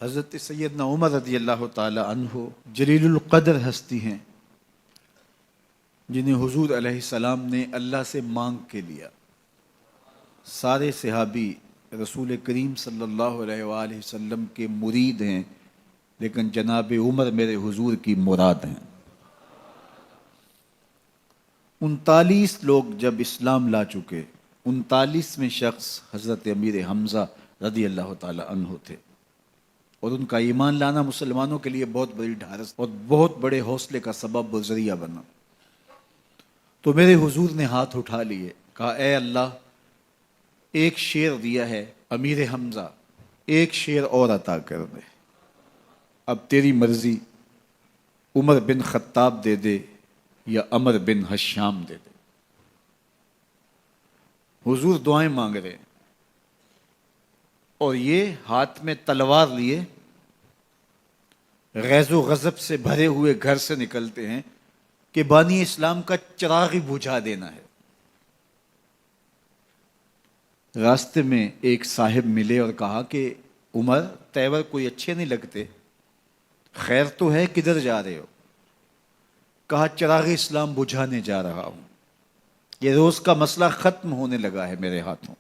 حضرت سیدنا عمر رضی اللہ تعالی عنہ جلیل القدر ہستی ہیں جنہیں حضور علیہ السلام نے اللہ سے مانگ کے لیا۔ سارے صحابی رسول کریم صلی اللہ علیہ وآلہ وسلم کے مرید ہیں، لیکن جناب عمر میرے حضور کی مراد ہیں۔ 39 لوگ جب اسلام لا چکے، 39ویں شخص حضرت امیر حمزہ رضی اللہ تعالی عنہ تھے، اور ان کا ایمان لانا مسلمانوں کے لیے بہت بڑی ڈھارس اور بہت بڑے حوصلے کا سبب و ذریعہ بنا۔ تو میرے حضور نے ہاتھ اٹھا لیے، کہا اے اللہ، ایک شیر دیا ہے امیر حمزہ، ایک شیر اور عطا کر دے، اب تیری مرضی، عمر بن خطاب دے دے یا عمر بن حشام دے دے۔ حضور دعائیں مانگ رہے ہیں، اور یہ ہاتھ میں تلوار لیے غیظ و غضب سے بھرے ہوئے گھر سے نکلتے ہیں کہ بانی اسلام کا چراغ ہی بجھا دینا ہے۔ راستے میں ایک صاحب ملے اور کہا کہ عمر، تیور کوئی اچھے نہیں لگتے، خیر تو ہے، کدھر جا رہے ہو؟ کہا چراغ اسلام بجھانے جا رہا ہوں، یہ روز کا مسئلہ ختم ہونے لگا ہے میرے ہاتھوں۔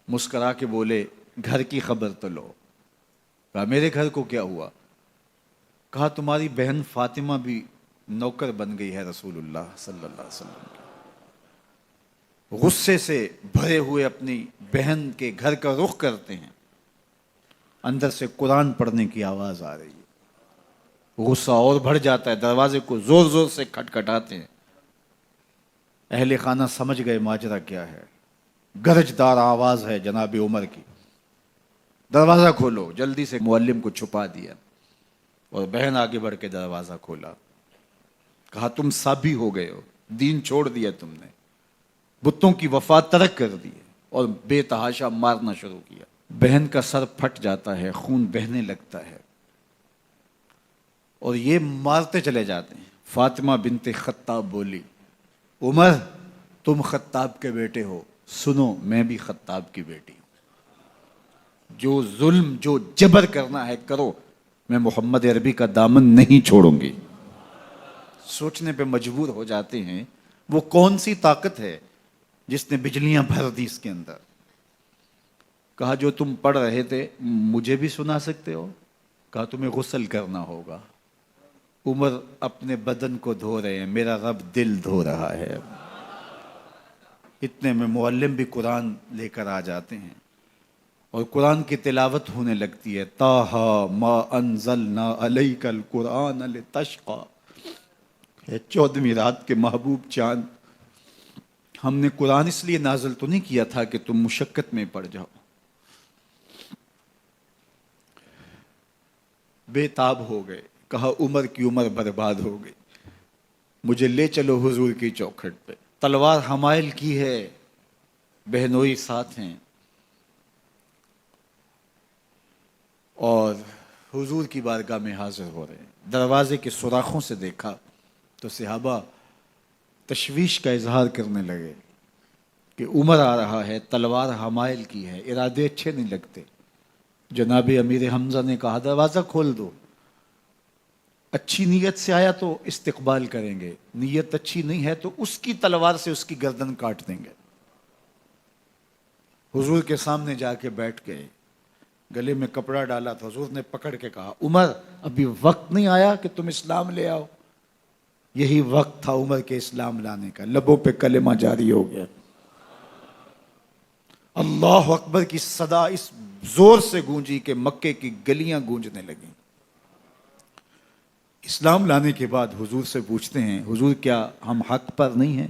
مسکرا کے بولے گھر کی خبر تو لو۔ کہا میرے گھر کو کیا ہوا؟ کہا تمہاری بہن فاطمہ بھی نوکر بن گئی ہے رسول اللہ صلی اللہ علیہ وسلم کی۔ غصے سے بھرے ہوئے اپنی بہن کے گھر کا رخ کرتے ہیں، اندر سے قرآن پڑھنے کی آواز آ رہی ہے، غصہ اور بڑھ جاتا ہے، دروازے کو زور زور سے کھٹکھٹاتے ہیں۔ اہل خانہ سمجھ گئے ماجرا کیا ہے، گرجدار آواز ہے جناب عمر کی، دروازہ کھولو۔ جلدی سے معلم کو چھپا دیا اور بہن آگے بڑھ کے دروازہ کھولا۔ کہا تم سابی ہو گئے ہو، دین چھوڑ دیا تم نے، بتوں کی وفا ترک کر دی اور بے تحاشا مارنا شروع کیا۔ بہن کا سر پھٹ جاتا ہے، خون بہنے لگتا ہے، اور یہ مارتے چلے جاتے ہیں۔ فاطمہ بنت خطاب بولی عمر تم خطاب کے بیٹے ہو، سنو میں بھی خطاب کی بیٹی ہوں، جو ظلم جو جبر کرنا ہے کرو، میں محمد عربی کا دامن نہیں چھوڑوں گی۔ سوچنے پہ مجبور ہو جاتے ہیں وہ کون سی طاقت ہے جس نے بجلیاں بھر دی اس کے اندر۔ کہا جو تم پڑھ رہے تھے مجھے بھی سنا سکتے ہو؟ کہا تمہیں غسل کرنا ہوگا۔ عمر اپنے بدن کو دھو رہے ہیں، میرا رب دل دھو رہا ہے۔ اتنے میں معلم بھی قرآن لے کر آ جاتے ہیں اور قرآن کی تلاوت ہونے لگتی ہے۔ طٰہٰ ما انزلنا علیک القرآن لتشقیٰ، 14ویں رات کے محبوب چاند، ہم نے قرآن اس لیے نازل تو نہیں کیا تھا کہ تم مشقت میں پڑ جاؤ۔ بے تاب ہو گئے، کہا عمر کی عمر برباد ہو گئی، مجھے لے چلو حضور کی چوکھٹ پہ۔ تلوار حمائل کی ہے، بہنوئی ساتھ ہیں، اور حضور کی بارگاہ میں حاضر ہو رہے ہیں۔ دروازے کے سوراخوں سے دیکھا تو صحابہ تشویش کا اظہار کرنے لگے کہ عمر آ رہا ہے، تلوار حمائل کی ہے، ارادے اچھے نہیں لگتے۔ جناب امیر حمزہ نے کہا دروازہ کھول دو، اچھی نیت سے آیا تو استقبال کریں گے، نیت اچھی نہیں ہے تو اس کی تلوار سے اس کی گردن کاٹ دیں گے۔ حضور کے سامنے جا کے بیٹھ گئے، گلے میں کپڑا ڈالا تو حضور نے پکڑ کے کہا عمر ابھی وقت نہیں آیا کہ تم اسلام لے آؤ؟ یہی وقت تھا عمر کے اسلام لانے کا۔ لبوں پہ کلمہ جاری ہو گیا، اللہ اکبر کی صدا اس زور سے گونجی کہ مکے کی گلیاں گونجنے لگیں۔ اسلام لانے کے بعد حضور سے پوچھتے ہیں حضور کیا ہم حق پر نہیں ہیں؟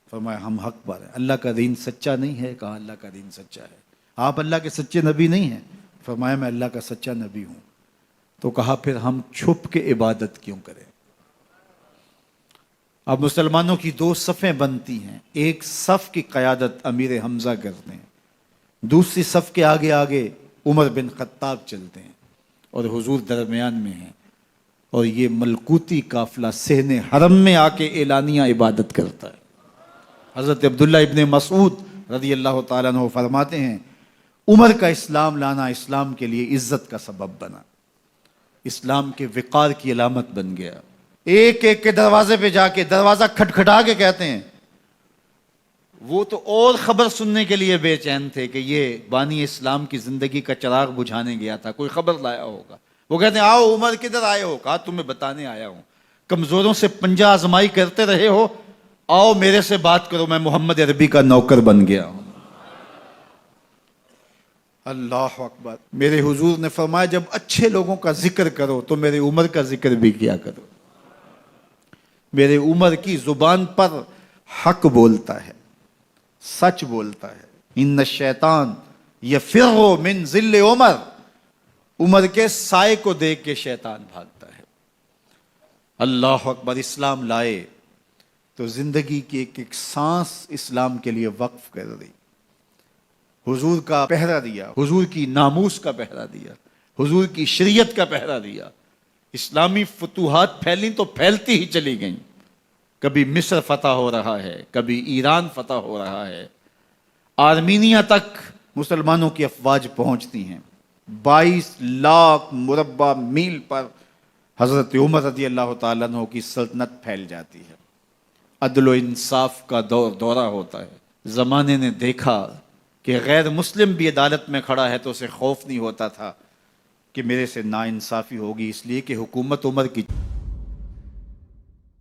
فرمایا ہم حق پر ہیں۔ اللہ کا دین سچا نہیں ہے؟ کہا اللہ کا دین سچا ہے۔ آپ اللہ کے سچے نبی نہیں ہیں؟ فرمایا میں اللہ کا سچا نبی ہوں۔ تو کہا پھر ہم چھپ کے عبادت کیوں کریں؟ اب مسلمانوں کی 2 صفیں بنتی ہیں، ایک صف کی قیادت امیر حمزہ کرتے ہیں، دوسری صف کے آگے آگے عمر بن خطاب چلتے ہیں، اور حضور درمیان میں ہیں، اور یہ ملکوتی قافلہ صحن حرم میں آ کے اعلانیہ عبادت کرتا ہے۔ حضرت عبداللہ ابن مسعود رضی اللہ تعالیٰ عنہ فرماتے ہیں عمر کا اسلام لانا اسلام کے لیے عزت کا سبب بنا، اسلام کے وقار کی علامت بن گیا۔ ایک ایک کے دروازے پہ جا کے دروازہ کھٹکھٹا کے کہتے ہیں، وہ تو اور خبر سننے کے لیے بے چین تھے کہ یہ بانی اسلام کی زندگی کا چراغ بجھانے گیا تھا، کوئی خبر لایا ہوگا۔ وہ کہتے ہیں آؤ عمر کدھر آئے ہو؟ کہا تمہیں بتانے آیا ہوں، کمزوروں سے پنجہ آزمائی کرتے رہے ہو، آؤ میرے سے بات کرو، میں محمد عربی کا نوکر بن گیا ہوں۔ اللہ اکبر۔ میرے حضور نے فرمایا جب اچھے لوگوں کا ذکر کرو تو میرے عمر کا ذکر بھی کیا کرو۔ میرے عمر کی زبان پر حق بولتا ہے، سچ بولتا ہے۔ ان الشیطان یفر من ظل عمر، عمر کے سائے کو دیکھ کے شیطان بھاگتا ہے۔ اللہ اکبر۔ اسلام لائے تو زندگی کی ایک ایک سانس اسلام کے لیے وقف کر دی، حضور کا پہرا دیا، حضور کی ناموس کا پہرا دیا، حضور کی شریعت کا پہرا دیا۔ اسلامی فتوحات پھیلیں تو پھیلتی ہی چلی گئیں، کبھی مصر فتح ہو رہا ہے، کبھی ایران فتح ہو رہا ہے، آرمینیا تک مسلمانوں کی افواج پہنچتی ہیں۔ 22 لاکھ مربع میل پر حضرت عمر رضی اللہ تعالیٰ عنہ کی سلطنت پھیل جاتی ہے۔ عدل و انصاف کا دورہ ہوتا ہے۔ زمانے نے دیکھا کہ غیر مسلم بھی عدالت میں کھڑا ہے تو اسے خوف نہیں ہوتا تھا کہ میرے سے ناانصافی ہوگی، اس لیے کہ حکومت عمر کی